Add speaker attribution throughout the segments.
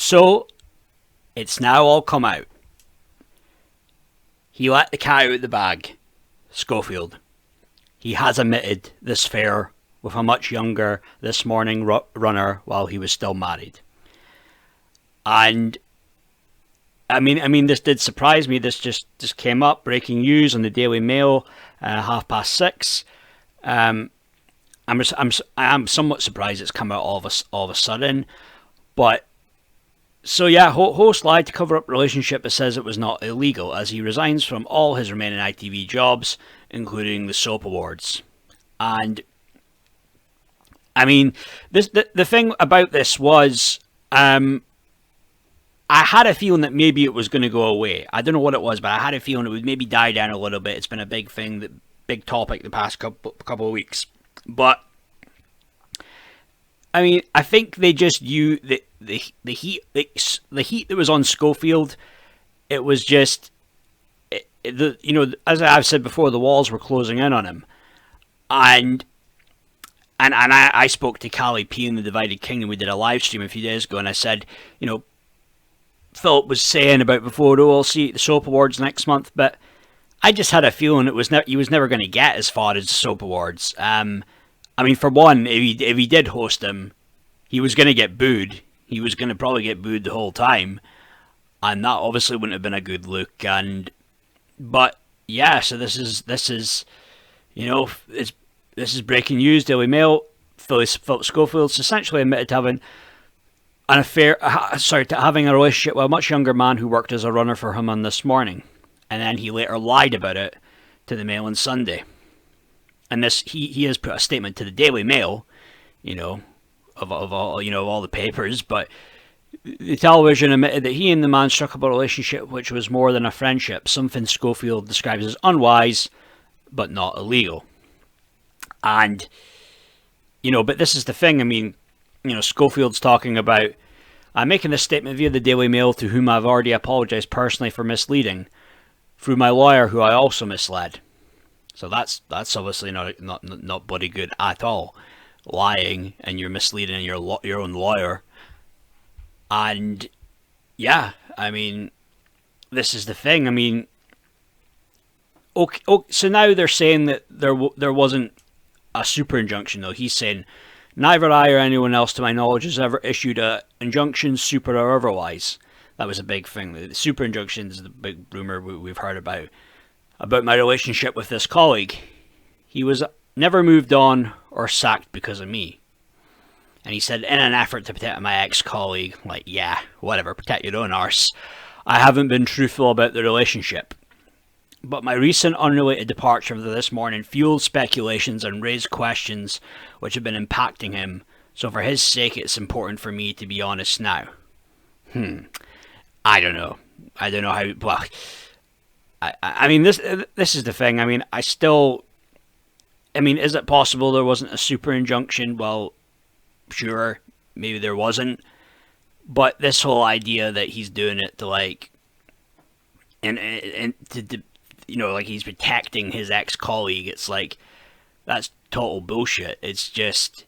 Speaker 1: So, it's now all come out. He let the cat out of the bag, Schofield. He has admitted this affair with a much younger This Morning runner while he was still married. And I mean, this did surprise me. This just came up, breaking news on the Daily Mail, 6:30. I am somewhat surprised it's come out all of a sudden, but so yeah, host lied to cover up relationship but says it was not illegal as he resigns from all his remaining ITV jobs, including the soap awards. And I mean, the thing about this was, I had a feeling that maybe it was going to go away. I don't know what it was, but I had a feeling it would maybe die down a little bit. It's been a big thing, big topic the past couple of weeks. But I mean, I think they just used the heat that was on Schofield. It was just, as I've said before, the walls were closing in on him, and I spoke to Callie P in the Divided Kingdom. We did a live stream a few days ago, and I said, Philip was saying about before, we'll see the soap awards next month, but I just had a feeling he was never going to get as far as the soap awards. I mean, for one, if he did host them, he was going to get booed. He was going to probably get booed the whole time, and that obviously wouldn't have been a good look. But yeah, so this is this is breaking news. Daily Mail. Phillip Schofield's essentially admitted to having having a relationship with a much younger man who worked as a runner for him on This Morning, and then he later lied about it to the Mail on Sunday. And this, he has put a statement to the Daily Mail, of all the papers, but the television admitted that he and the man struck up a relationship which was more than a friendship, something Schofield describes as unwise, but not illegal. And, but this is the thing, I mean, Schofield's talking about, I'm making this statement via the Daily Mail to whom I've already apologised personally for misleading, through my lawyer who I also misled. So that's obviously not bloody good at all. Lying and you're misleading your own lawyer. And yeah, I mean, this is the thing. I mean, okay, so now they're saying that there wasn't a super injunction though. He's saying neither I or anyone else to my knowledge has ever issued a injunction, super or otherwise. That was a big thing. The super injunction is the big rumor we've heard about my relationship with this colleague. He was never moved on or sacked because of me. And he said, in an effort to protect my ex-colleague, like, yeah, whatever, protect your own arse, I haven't been truthful about the relationship. But my recent unrelated departure from This Morning fueled speculations and raised questions which have been impacting him, so for his sake it's important for me to be honest now. I don't know how, well, I mean, this is the thing. I mean, is it possible there wasn't a super injunction? Well, sure, maybe there wasn't. But this whole idea that he's doing it to like, and to like he's protecting his ex-colleague, it's like, that's total bullshit. It's just,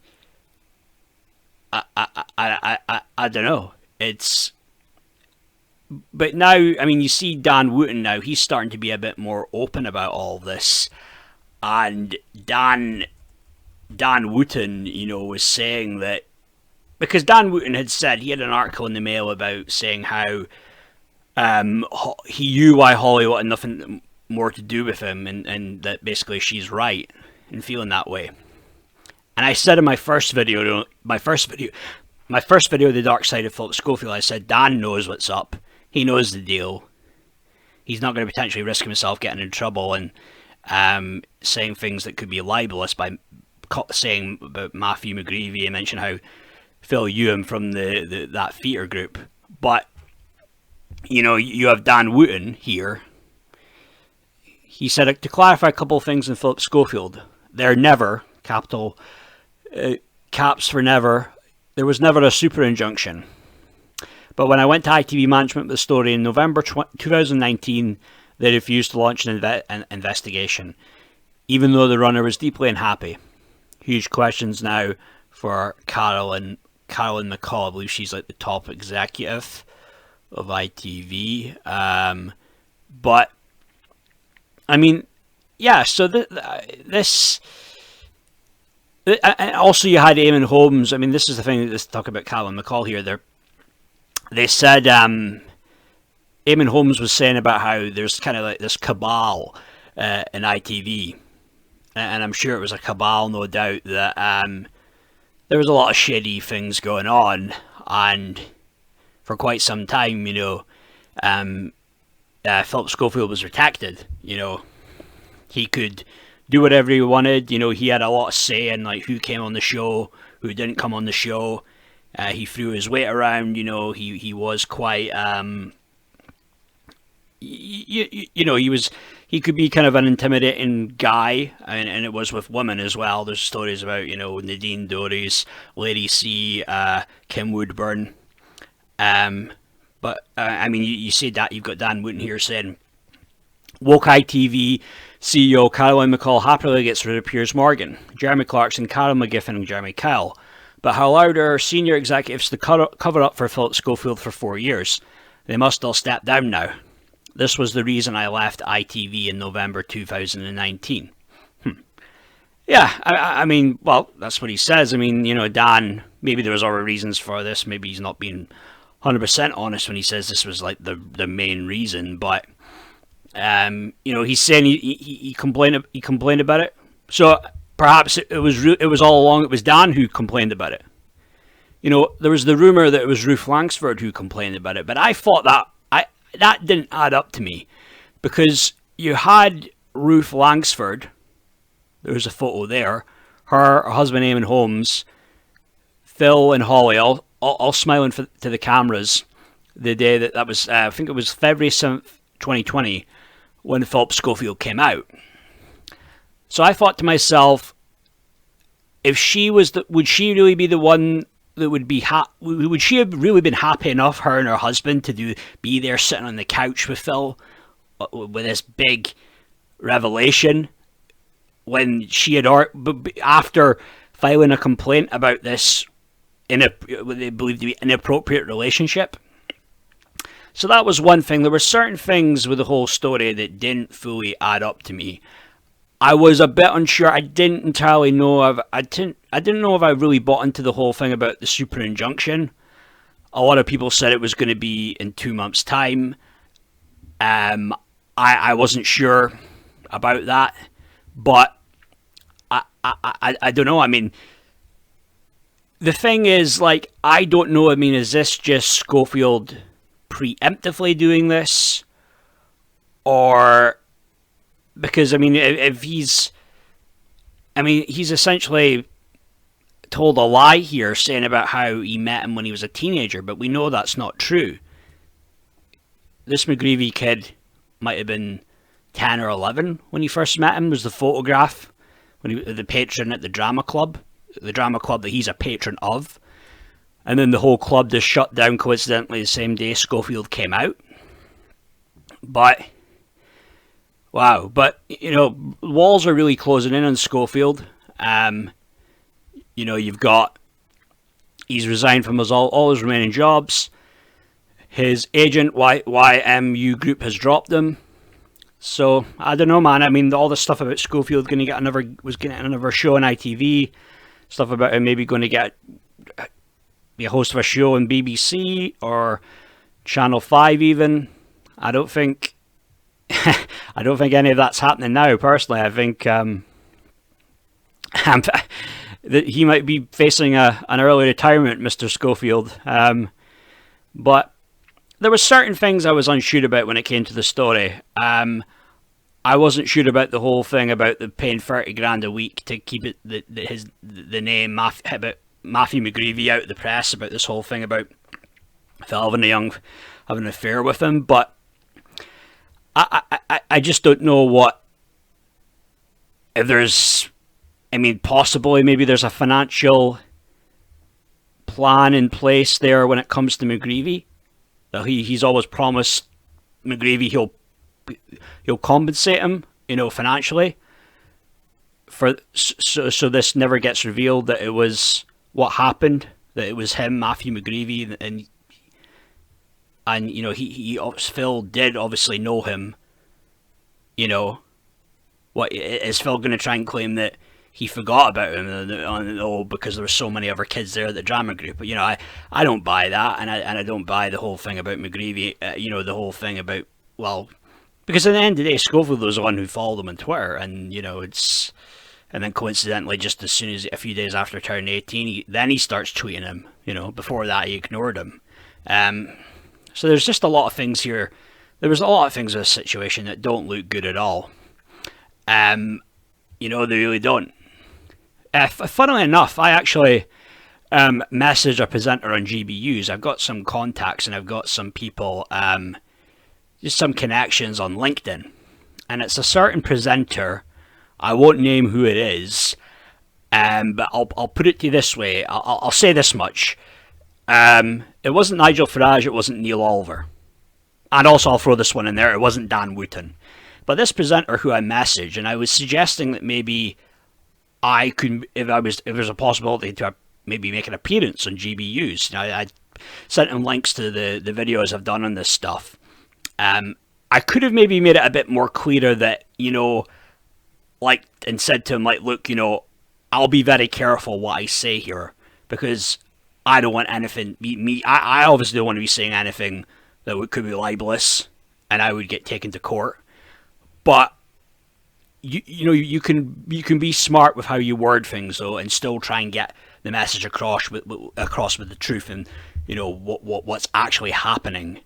Speaker 1: I don't know. But now, I mean, you see Dan Wooten now, he's starting to be a bit more open about all this. And Dan Wooten, was saying that, because Dan Wooten had said, he had an article in the Mail about saying how he knew why Holly wanted nothing more to do with him, and that basically she's right in feeling that way. And I said in my first video, The Dark Side of Phillip Schofield, I said, Dan knows what's up. He knows the deal. He's not going to potentially risk himself getting in trouble and saying things that could be libelous by saying about Matthew McGreevy and mention how Phil Ewan from that theatre group. But, you have Dan Wooten here. He said, to clarify a couple of things in Phillip Schofield, there never, capital, caps for never, there was never a super injunction. But when I went to ITV management with the story in November 2019, they refused to launch an investigation, even though the runner was deeply unhappy. Huge questions now for Carol and Carolyn McCall. I believe she's like the top executive of ITV. But I mean, yeah. So this. Also, you had Eamon Holmes. I mean, this is the thing. Let's talk about Carolyn McCall here. They said Eamon Holmes was saying about how there's kind of like this cabal in ITV, and I'm sure it was a cabal, no doubt, that there was a lot of shady things going on, and for quite some time, Phillip Schofield was protected. He could do whatever he wanted. He had a lot of say in like who came on the show, who didn't come on the show. He threw his weight around. He was quite he could be kind of an intimidating guy, and it was with women as well. There's stories about Nadine Dorries, Lady C, Kim Woodburn. But I mean, you say that, you've got Dan Wooten here saying woke ITV CEO Caroline McCall happily gets rid of Piers Morgan, Jeremy Clarkson, Carol McGiffin, and Jeremy Kyle, but how allowed our senior executives to cover up for Phillip Schofield for 4 years. They must all step down now. This was the reason I left ITV in November 2019. Yeah, I mean, well, that's what he says. I mean, Dan, maybe there was other reasons for this. Maybe he's not being 100% honest when he says this was like the main reason, but he's saying he complained about it. So perhaps it was all along it was Dan who complained about it. There was the rumor that it was Ruth Langsford who complained about it, but I thought that didn't add up to me, because you had Ruth Langsford. There's a photo there. Her husband Eamon Holmes, Phil and Holly all smiling to the cameras the day that was, I think it was February 7th, 2020, when Phillip Schofield came out. So I thought to myself, if she was, would she really be the one that would be would she have really been happy enough, her and her husband, to be there sitting on the couch with Phil with this big revelation, when she had, after filing a complaint about this what they believed to be inappropriate relationship? So that was one thing. There were certain things with the whole story that didn't fully add up to me. I was a bit unsure. I didn't entirely know. I didn't know if I really bought into the whole thing about the super injunction. A lot of people said it was going to be in 2 months' time. I wasn't sure about that, but I don't know. I mean, the thing is, like, I don't know. I mean, is this just Schofield preemptively doing this, or because, I mean, if he's essentially told a lie here, saying about how he met him when he was a teenager, but we know that's not true. This McGreevy kid might have been 10 or 11 when he first met him. There's the photograph when he was the patron at the drama club that he's a patron of. And then the whole club just shut down coincidentally the same day Schofield came out. But, wow. But, walls are really closing in on Schofield. You've got, he's resigned from all his remaining jobs. His agent, YMU Group, has dropped him. So, I don't know, man. I mean, all this stuff about Schofield was getting another show on ITV. Stuff about him maybe going to be a host of a show on BBC or Channel 5 even. I don't think any of that's happening now, personally. I think that he might be facing an early retirement, Mr. Schofield. But there were certain things I was unsure about when it came to the story. I wasn't sure about the whole thing about the paying $30,000 a week to keep it the name about Matthew McGreevy out of the press, about this whole thing about Phil having an affair with him. But I just don't know if there's, I mean, possibly maybe there's a financial plan in place there when it comes to McGreevy. He's always promised McGreevy he'll compensate him, financially. So this never gets revealed that it was what happened that it was him, Matthew McGreevy, and you know, Phil did obviously know him. You know, what is Phil going to try and claim that he forgot about him, because there were so many other kids there at the drama group? But you know, I don't buy that, and I don't buy the whole thing about McGreevy. You know, the whole thing about, well, because at the end of the day, Schofield was the one who followed him on Twitter, and you know, and then coincidentally, just as soon as a few days after turning 18, then he starts tweeting him. You know, before that he ignored him. So there's just a lot of things here. There was a lot of things in this situation that don't look good at all. You know, they really don't. Funnily enough, I actually messaged a presenter on GBUs. I've got some contacts and I've got some people, just some connections on LinkedIn. And it's a certain presenter. I won't name who it is, but I'll put it to you this way. I'll say this much. It wasn't Nigel Farage, it wasn't Neil Oliver. And also I'll throw this one in there, it wasn't Dan Wooten. But this presenter who I messaged, and I was suggesting that maybe I could, if there's a possibility to maybe make an appearance on GBUs. Now, I sent him links to the videos I've done on this stuff. I could have maybe made it a bit more clearer that, you know, like, and said to him, like, look, you know, I'll be very careful what I say here, because I don't want anything, I obviously don't want to be saying anything that could be libelous, and I would get taken to court. But you know, you can be smart with how you word things, though, and still try and get the message across with the truth, and you know what's actually happening.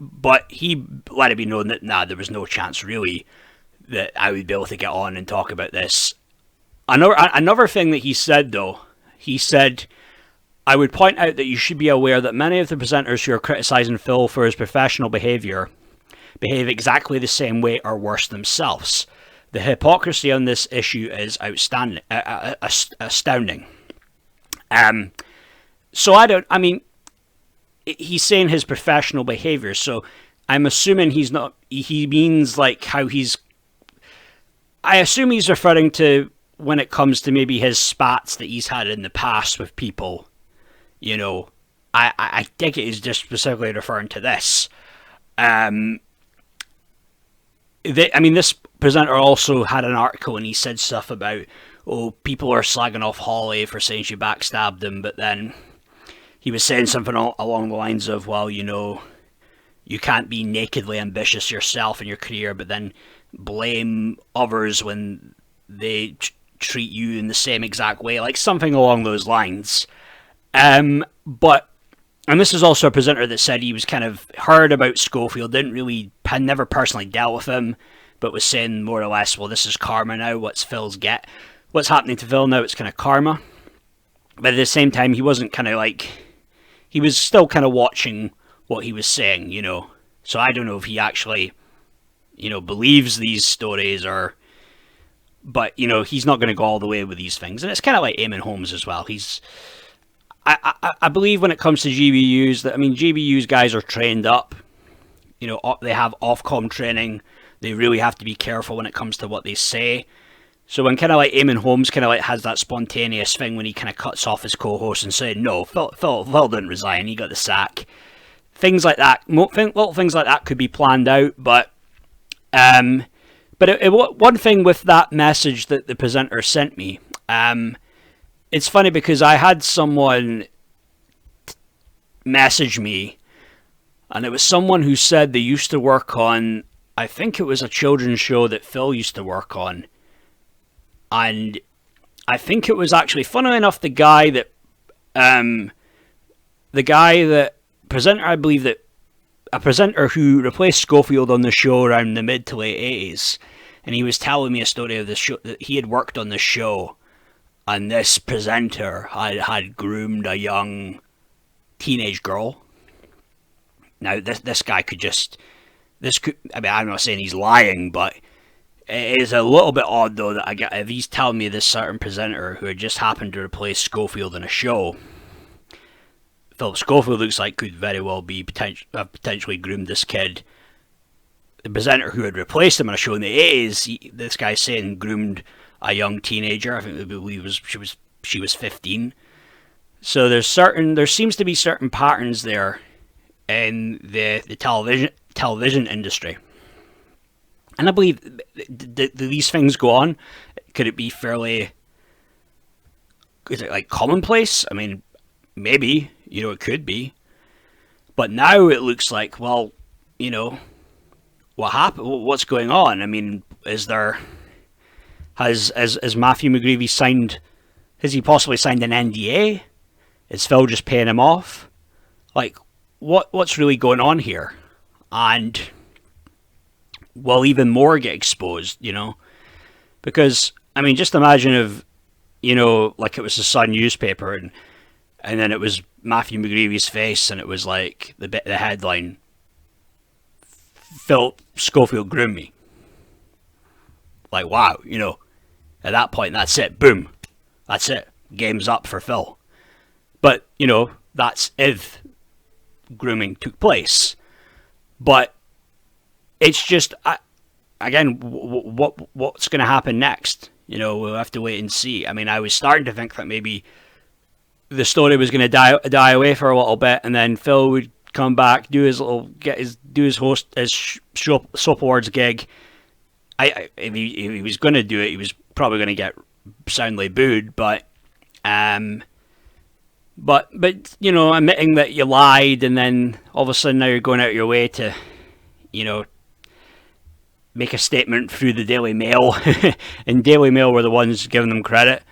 Speaker 1: But he let it be known that there was no chance really that I would be able to get on and talk about this. Another thing that he said, though, he said, I would point out that you should be aware that many of the presenters who are criticising Phil for his professional behaviour behave exactly the same way or worse themselves. The hypocrisy on this issue is astounding. So he's saying his professional behaviour, so I'm assuming he means like how I assume he's referring to when it comes to maybe his spats that he's had in the past with people. You know, I think it is just specifically referring to this. This presenter also had an article and he said stuff about, people are slagging off Holly for saying she backstabbed him, but then he was saying something along the lines of, well, you know, you can't be nakedly ambitious yourself in your career, but then blame others when they treat you in the same exact way, like something along those lines. And this is also a presenter that said he was kind of heard about Schofield, had never personally dealt with him, but was saying more or less, well, this is karma now, what's happening to Phil now, it's kind of karma. But at the same time, he wasn't kind of like, he was still kind of watching what he was saying, you know. So I don't know if he actually, you know, believes these stories but, you know, he's not going to go all the way with these things. And it's kind of like Eamon Holmes as well. I believe when it comes to GBUs, that, I mean, GBUs guys are trained up. You know, they have Ofcom training. They really have to be careful when it comes to what they say. So when kind of like Eamon Holmes kind of like has that spontaneous thing when he kind of cuts off his co-host and saying, no, Phil didn't resign, he got the sack. Things like that, little things like that could be planned out, but one thing with that message that the presenter sent me, it's funny because I had someone message me, and it was someone who said they used to work on, I think it was a children's show that Phil used to work on, and I think it was actually, funnily enough, the guy that presenter, I believe that a presenter who replaced Schofield on the show around the mid to late 80s, and he was telling me a story of the show that he had worked on the show, and this presenter had groomed a young teenage girl. Now this guy I'm not saying he's lying, but it is a little bit odd though that if he's telling me this certain presenter who had just happened to replace Schofield in a show, Phillip Schofield looks like could very well be potentially groomed this kid. The presenter who had replaced him on a show in the 80s, this guy's saying groomed a young teenager. I believe she was 15. So there seems to be certain patterns there in the television industry, and I believe these things go on. Could it be fairly? Is it like commonplace? I mean, maybe, it could be, but now it looks like, well, what happened? What's going on? I mean, has Matthew McGreevy signed? Has he possibly signed an NDA? Is Phil just paying him off? Like, what's really going on here? And will even more get exposed? Because I mean, just imagine if like it was the Sun newspaper, and then it was Matthew McGreevy's face, and it was like the headline: Phillip Schofield groomed me. Like, wow, at that point, that's it. Boom, that's it. Game's up for Phil. But that's if grooming took place. But it's just, again, what's going to happen next? We'll have to wait and see. I mean, I was starting to think that maybe the story was going to die away for a little bit, and then Phil would come back, do his soap awards gig. If he was going to do it, he was probably going to get soundly booed. But admitting that you lied, and then all of a sudden now you're going out of your way to, make a statement through the Daily Mail, and Daily Mail were the ones giving them credit.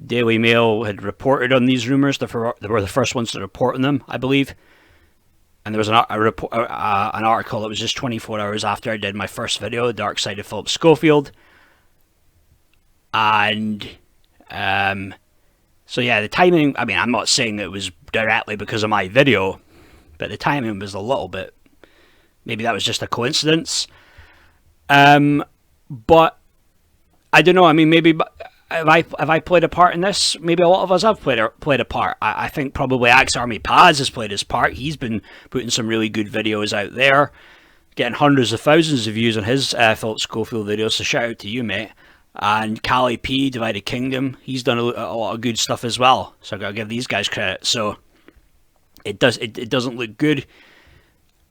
Speaker 1: Daily Mail had reported on these rumours. They were the first ones to report on them, I believe. And there was an article that was just 24 hours after I did my first video, The Dark Side of Phillip Schofield. And so yeah, the timing, I mean, I'm not saying it was directly because of my video, but the timing was a little bit, maybe that was just a coincidence. But I don't know. I mean, maybe have I played a part in this? Maybe a lot of us have played a part. I think probably Axe Army Paz has played his part. He's been putting some really good videos out there, getting hundreds of thousands of views on his Phillip Schofield videos. So shout out to you, mate. And Cali P, Divided Kingdom, he's done a lot of good stuff as well. So I gotta give these guys credit. So it doesn't look good.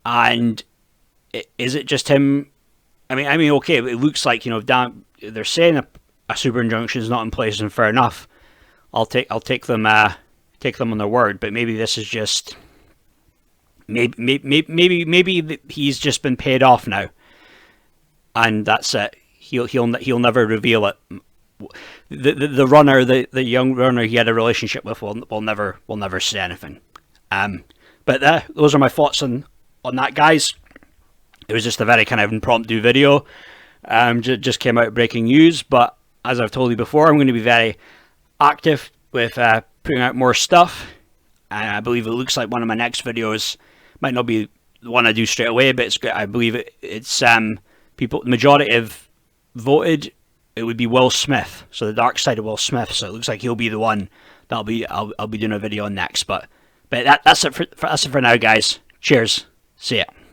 Speaker 1: And is it just him? I mean, okay, it looks like, they're saying a super injunction is not in place, and fair enough. I'll take them on their word, but maybe this is just maybe he's just been paid off now, and that's it. He'll never reveal it. The runner, the young runner he had a relationship with will never say anything. But those are my thoughts on that, guys. It was just a very kind of impromptu video. Just came out breaking news, but as I've told you before, I'm going to be very active with putting out more stuff. And I believe it looks like one of my next videos might not be the one I do straight away, but I believe it's people. The majority have voted it would be Will Smith, so the dark side of Will Smith. So it looks like he'll be the one that I'll be doing a video on next. But that's it for now, guys. Cheers. See ya.